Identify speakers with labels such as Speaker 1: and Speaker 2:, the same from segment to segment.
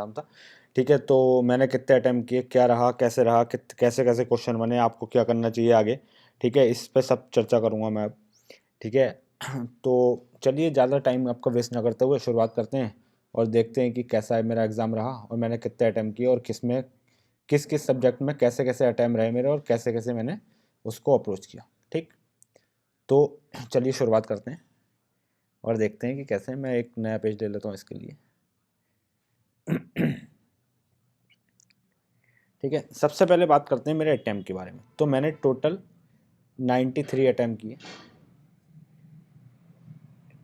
Speaker 1: Exam था, ठीक है। तो मैंने कितने अटैम्प्ट किए, क्या रहा, कैसे रहा, कैसे कैसे क्वेश्चन बने, आपको क्या करना चाहिए आगे, ठीक है, इस पे सब चर्चा करूँगा मैं अब, ठीक है। तो चलिए ज़्यादा टाइम आपका वेस्ट ना करते हुए शुरुआत करते हैं और देखते हैं कि कैसा है मेरा एग्ज़ाम रहा और मैंने कितने अटैम्प्ट किए और किस किस सब्जेक्ट में कैसे कैसे अटैम्प्ट रहे मेरे और कैसे कैसे मैंने उसको अप्रोच किया, ठीक। तो चलिए शुरुआत करते हैं और देखते हैं कि कैसे। मैं एक नया पेज ले लेता हूँ इसके लिए, ठीक है। सबसे पहले बात करते हैं मेरे अटैम्प्ट के बारे में। तो मैंने टोटल 93 अटैम्प्ट किए,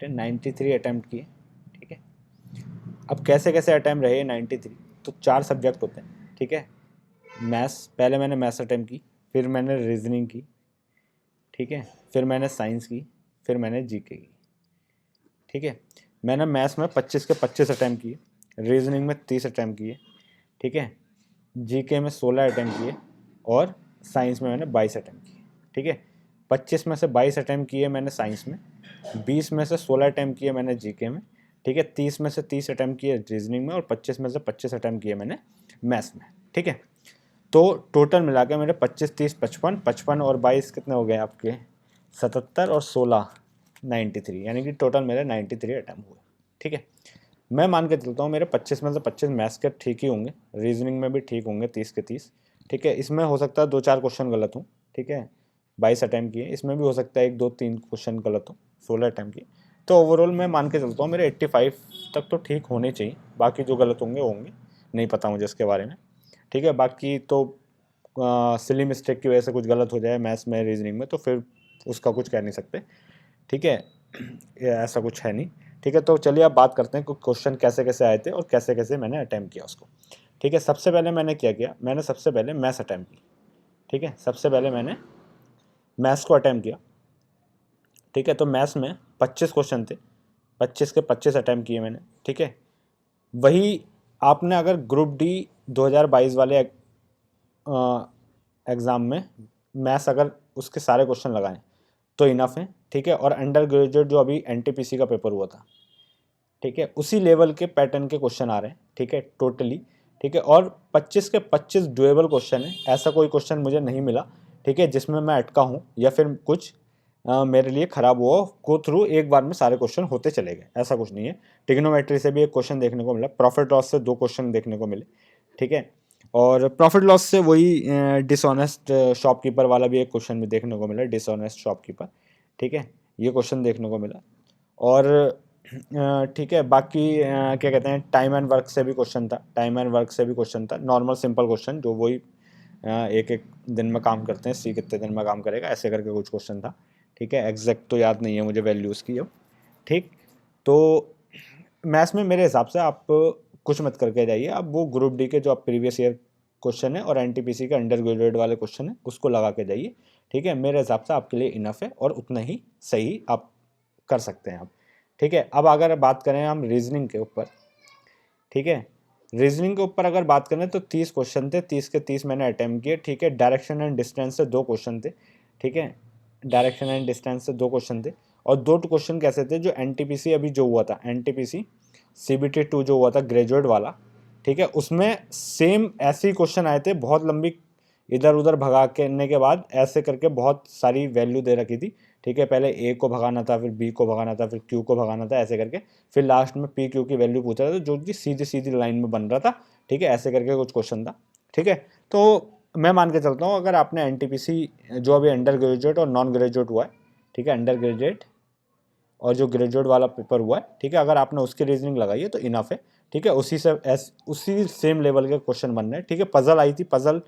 Speaker 1: 93 अटैम्प्ट किए, ठीक है। अब कैसे कैसे अटैम्प्ट रहे 93, तो 4 सब्जेक्ट होते हैं, ठीक है। मैथ्स, पहले मैंने मैथ्स अटैम्प्ट की, फिर मैंने रीजनिंग की, ठीक है, फिर मैंने साइंस की, फिर मैंने जीके की, ठीक है। मैंने मैथ्स में 25 के 25 अटैम्प्ट किए, रीजनिंग में 30 अटैम्प्ट किए, ठीक है, जीके में 16 अटैम्प्ट किए और साइंस में मैंने 22 अटैम्प्ट किए, ठीक है। 25 में से 22 अटैम्प्ट किए मैंने साइंस में, 20 में से 16 अटैम्प्ट किए मैंने जीके में, ठीक है, 30 में से 30 अटैम्प्ट किए रीजनिंग में और 25 में से 25 अटैम्प्ट किए मैंने मैथ्स में, ठीक है। तो टोटल मिला के मेरे 25 30 55 55 और 22 कितने हो गए आपके 77 और 16 93, यानी कि टोटल मेरे 93 अटैम्प्ट हुए, ठीक है। मैं मान के चलता हूँ मेरे 25 में से 25 मैथ्स के ठीक ही होंगे, रीजनिंग में भी ठीक होंगे 30 के 30, ठीक है। इसमें हो सकता है 2-4 क्वेश्चन गलत हों, ठीक है, 22 अटैम्प्ट किए, इसमें भी हो सकता है 1-2-3 क्वेश्चन गलत हो, 16 अटैम्प्ट किए। तो ओवरऑल मैं मान के चलता हूँ मेरे 85 तक तो ठीक होने चाहिए, बाकी जो गलत होंगे होंगे, नहीं पता मुझे इसके बारे में, ठीक है। बाकी तो सिली मिस्टेक की वजह से कुछ गलत हो जाए मैथ्स में रीजनिंग में तो फिर उसका कुछ कह नहीं सकते, ठीक है। ऐसा कुछ है नहीं, ठीक है। तो चलिए अब बात करते हैं कि क्वेश्चन कैसे कैसे आए थे और कैसे कैसे मैंने अटैम्प्ट किया उसको, ठीक है। सबसे पहले मैंने क्या किया, मैंने सबसे पहले मैथ्स अटैम्प्ट की, ठीक है। सबसे पहले मैंने मैथ्स को अटैम्प्ट किया, ठीक है। तो मैथ्स में 25 क्वेश्चन थे, 25 के 25 अटैम्प्ट किए मैंने, ठीक है। वही आपने अगर ग्रुप डी 2022 वाले एग्ज़ाम में मैथ्स अगर उसके सारे क्वेश्चन लगाएं तो इनफ है, ठीक है। और अंडर ग्रेजुएट जो अभी एनटीपीसी का पेपर हुआ था, ठीक है, उसी लेवल के पैटर्न के क्वेश्चन आ रहे हैं, ठीक है, टोटली, ठीक है। और 25 के 25 डुएबल क्वेश्चन है, ऐसा कोई क्वेश्चन मुझे नहीं मिला, ठीक है, जिसमें मैं अटका हूँ या फिर कुछ मेरे लिए ख़राब हुआ गो थ्रू एक बार में सारे क्वेश्चन होते चले गए, ऐसा कुछ नहीं है। टिग्नोमेट्री से भी एक क्वेश्चन देखने को मिला, प्रॉफिट लॉस से 2 क्वेश्चन देखने को मिले, ठीक है। और प्रॉफिट लॉस से वही डिसऑनेस्ट शॉपकीपर वाला भी एक क्वेश्चन भी देखने को मिला, डिसऑनेस्ट शॉपकीपर, ठीक है, ये क्वेश्चन देखने को मिला। और ठीक है, बाकी क्या कहते हैं, टाइम एंड वर्क से भी क्वेश्चन था, टाइम एंड वर्क से भी क्वेश्चन था, नॉर्मल सिंपल क्वेश्चन जो वही एक एक दिन में काम करते हैं, सी कितने दिन में काम करेगा ऐसे करके कुछ क्वेश्चन था, ठीक है। एग्जैक्ट तो याद नहीं है मुझे वैल्यूज़ की अब, ठीक। तो मैथ्स में मेरे हिसाब से आप कुछ मत करके जाइए, आप वो ग्रुप डी के जो आप प्रीवियस ईयर क्वेश्चन है और एनटीपीसी के अंडर ग्रेजुएट वाले क्वेश्चन है उसको लगा के जाइए, ठीक है। मेरे हिसाब से आपके लिए इनफ है और उतना ही सही आप कर सकते हैं आप, ठीक है। अब अगर बात करें हम रीजनिंग के ऊपर, ठीक है, रीजनिंग के ऊपर अगर बात करें तो 30 क्वेश्चन थे, 30 के 30 मैंने अटैम्प्ट किए, ठीक है। डायरेक्शन एंड डिस्टेंस से 2 क्वेश्चन थे, ठीक है, डायरेक्शन एंड डिस्टेंस से 2 क्वेश्चन थे। और 2 क्वेश्चन कैसे थे, जो एनटीपीसी अभी जो हुआ था, एनटीपीसी सीबीटी 2 जो हुआ था ग्रेजुएट वाला, ठीक है, उसमें सेम ऐसे ही क्वेश्चन आए थे, बहुत लंबी इधर उधर भगा करने के बाद ऐसे करके बहुत सारी वैल्यू दे रखी थी, ठीक है। पहले ए को भगाना था, फिर बी को भगाना था, फिर क्यू को भगाना था, ऐसे करके फिर लास्ट में पी क्यू की वैल्यू पूछा था जो कि सीधी सीधी लाइन में बन रहा था, ठीक है, ऐसे करके कुछ क्वेश्चन था, ठीक है। तो मैं मान के चलता हूँ अगर आपने एनटीपीसी जो अभी अंडर ग्रेजुएट और नॉन ग्रेजुएट हुआ है, ठीक है, अंडर ग्रेजुएट और जो ग्रेजुएट वाला पेपर हुआ है, ठीक है, अगर आपने उसकी रीजनिंग लगाई है तो इनफ है, ठीक है। उसी सेम लेवल के क्वेश्चन बन रहे हैं, ठीक है। पजल आई थी, पजल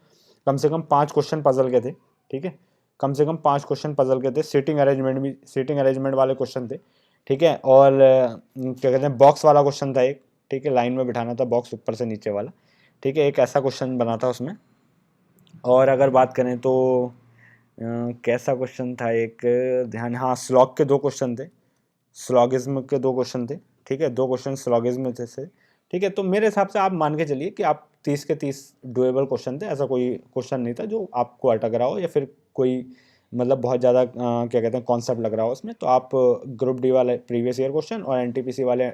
Speaker 1: कम से कम 5 क्वेश्चन पजल के थे, ठीक है, कम से कम 5 क्वेश्चन पजल के थे, सीटिंग अरेंजमेंट वाले क्वेश्चन थे, ठीक है। और क्या कहते हैं, बॉक्स वाला क्वेश्चन था एक, ठीक है, लाइन में बिठाना था बॉक्स ऊपर से नीचे वाला, ठीक है, एक ऐसा क्वेश्चन बना था उसमें। और अगर बात करें तो कैसा क्वेश्चन था एक, ध्यान, हाँ, स्लॉग के 2 क्वेश्चन थे, स्लॉगिज्म के 2 क्वेश्चन थे, ठीक है, 2 क्वेश्चन स्लॉगिज्म थे से, ठीक है। तो मेरे हिसाब से आप मान के चलिए कि आप 30 के 30 डुएबल क्वेश्चन थे, ऐसा कोई क्वेश्चन नहीं था जो आपको अटक रहा हो या फिर कोई मतलब बहुत ज़्यादा क्या कहते हैं कॉन्सेप्ट लग रहा हो उसमें। तो आप ग्रुप डी वाले प्रीवियस ईयर क्वेश्चन और एनटीपीसी वाले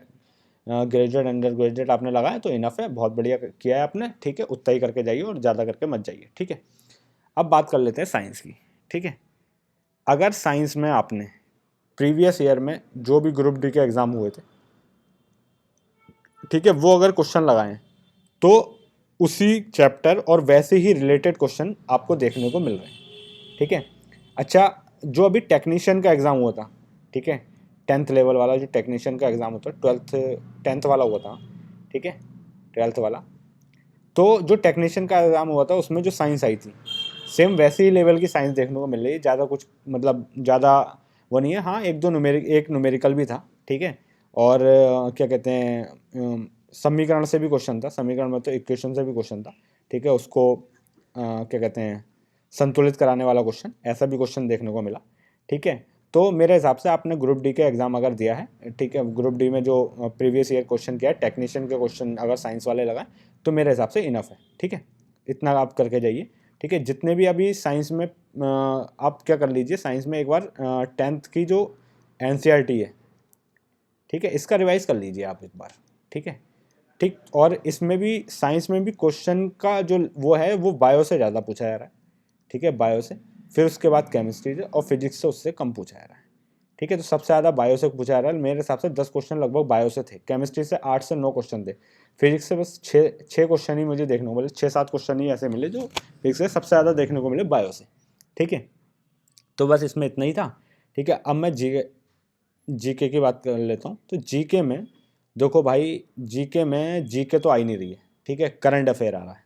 Speaker 1: ग्रेजुएट अंडर ग्रेजुएट आपने लगाया तो इनफ है, बहुत बढ़िया किया है आपने, ठीक है। उतना ही करके जाइए और ज़्यादा करके मत जाइए, ठीक है। अब बात कर लेते हैं साइंस की, ठीक है। अगर साइंस में आपने प्रीवियस ईयर में जो भी ग्रुप डी के एग्ज़ाम हुए थे, ठीक है, वो अगर क्वेश्चन लगाएं तो उसी चैप्टर और वैसे ही रिलेटेड क्वेश्चन आपको देखने को मिल रहे हैं, ठीक है। अच्छा, जो अभी टेक्नीशियन का एग्ज़ाम हुआ था, ठीक है, 10th लेवल वाला जो टेक्नीशियन का एग्ज़ाम होता है, 10th वाला हुआ था, ठीक है, 12th वाला, तो जो टेक्नीशियन का एग्ज़ाम हुआ था उसमें जो साइंस आई थी, सेम वैसे ही लेवल की साइंस देखने को मिल रही है। ज़्यादा कुछ मतलब ज़्यादा वो नहीं है। हाँ, एक न्यूमेरिकल भी था, ठीक है। और क्या कहते हैं, समीकरण से भी क्वेश्चन था, समीकरण में तो इक्वेशन से भी क्वेश्चन था, ठीक है। उसको क्या कहते हैं, संतुलित कराने वाला क्वेश्चन, ऐसा भी क्वेश्चन देखने को मिला, ठीक है। तो मेरे हिसाब से आपने ग्रुप डी के एग्ज़ाम अगर दिया है, ठीक है, ग्रुप डी में जो प्रीवियस ईयर क्वेश्चन किया है, टेक्नीशियन के क्वेश्चन अगर साइंस वाले लगाए तो मेरे हिसाब से इनफ है, ठीक है। इतना आप करके जाइए, ठीक है। जितने भी अभी साइंस में आप क्या कर लीजिए, साइंस में एक बार 10th की जो NCERT है, ठीक है, इसका रिवाइज कर लीजिए आप एक बार, ठीक है, ठीक। और इसमें भी साइंस में भी क्वेश्चन का जो वो है वो बायो से ज़्यादा पूछा जा रहा है, ठीक है, बायो से, फिर उसके बाद केमिस्ट्री से, और फिजिक्स से उससे कम पूछा जा रहा है, ठीक है। तो सबसे ज़्यादा बायो से पूछा जा रहा है, मेरे हिसाब से 10 क्वेश्चन लगभग बायो से थे, केमिस्ट्री से 8 से 9 क्वेश्चन थे, फिजिक्स से बस 6 क्वेश्चन ही मुझे देखने को मिले, 6-7 क्वेश्चन ही ऐसे मिले जो फिजिक्स से सबसे ज़्यादा देखने को मिले बायो से, ठीक है। तो बस इसमें इतना ही था, ठीक है। अब मैं जीके की बात कर लेता हूँ। तो जीके में देखो भाई, जीके तो आ ही नहीं रही है, ठीक है, करंट अफेयर आ रहा है,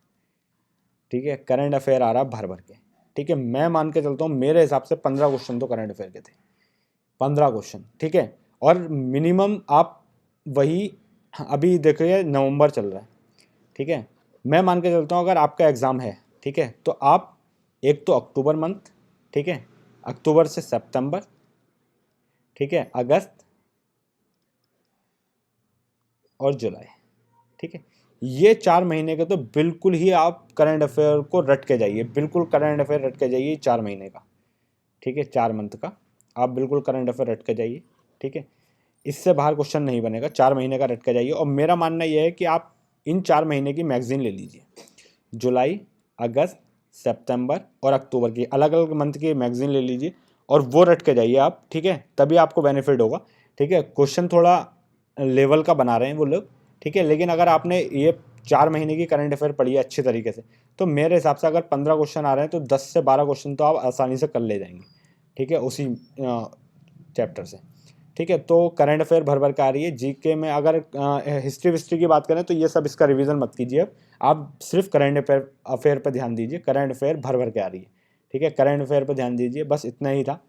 Speaker 1: ठीक है, करंट अफेयर आ रहा है भर भर के, ठीक है। मैं मान के चलता हूँ मेरे हिसाब से 15 क्वेश्चन तो करंट अफेयर के थे, 15 क्वेश्चन, ठीक है। और मिनिमम आप वही, अभी देखिए नवंबर चल रहा है, ठीक है, मैं मान के चलता हूँ अगर आपका एग्ज़ाम है, ठीक है, तो आप एक तो अक्टूबर मंथ, ठीक है, अक्टूबर से सितंबर, ठीक है, अगस्त और जुलाई, ठीक है, ये 4 महीने के तो बिल्कुल ही आप करंट अफेयर को रट के जाइए, बिल्कुल करंट अफेयर रट के जाइए 4 महीने का, ठीक है, 4 मंथ का आप बिल्कुल करंट अफेयर रट के जाइए, ठीक है। इससे बाहर क्वेश्चन नहीं बनेगा, 4 महीने का रट के जाइए। और मेरा मानना यह है कि आप इन 4 महीने की मैगजीन ले लीजिए, जुलाई, अगस्त, सितंबर और अक्टूबर की अलग अलग मंथ की मैगजीन ले लीजिए और वो रट के जाइए आप, ठीक है, तभी आपको बेनिफिट होगा, ठीक है। क्वेश्चन थोड़ा लेवल का बना रहे हैं वो लोग, ठीक है, लेकिन अगर आपने ये 4 महीने की करंट अफेयर पढ़ी है अच्छी तरीके से, तो मेरे हिसाब से अगर 15 क्वेश्चन आ रहे हैं तो 10 से 12 क्वेश्चन तो आप आसानी से कर ले जाएंगे, ठीक है, उसी चैप्टर से, ठीक है। तो करंट अफेयर भर भर के आ रही है। जीके में अगर हिस्ट्री विस्ट्री की बात करें तो ये सब इसका रिवीजन मत कीजिए, आप सिर्फ करंट अफेयर पर ध्यान दीजिए, करंट अफेयर भर भर के आ रही है, ठीक है, करंट अफेयर पर ध्यान दीजिए, बस इतना ही था,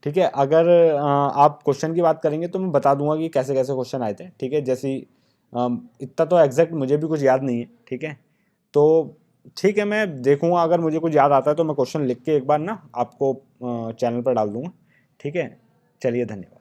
Speaker 1: ठीक है। अगर आप क्वेश्चन की बात करेंगे तो मैं बता दूंगा कि कैसे कैसे क्वेश्चन आए थे, ठीक है, जैसी इतना तो एग्जैक्ट मुझे भी कुछ याद नहीं है, ठीक है। तो ठीक है, मैं देखूंगा अगर मुझे कुछ याद आता है तो मैं क्वेश्चन लिख के एक बार ना आपको चैनल पर डाल दूंगा, ठीक है। चलिए, धन्यवाद।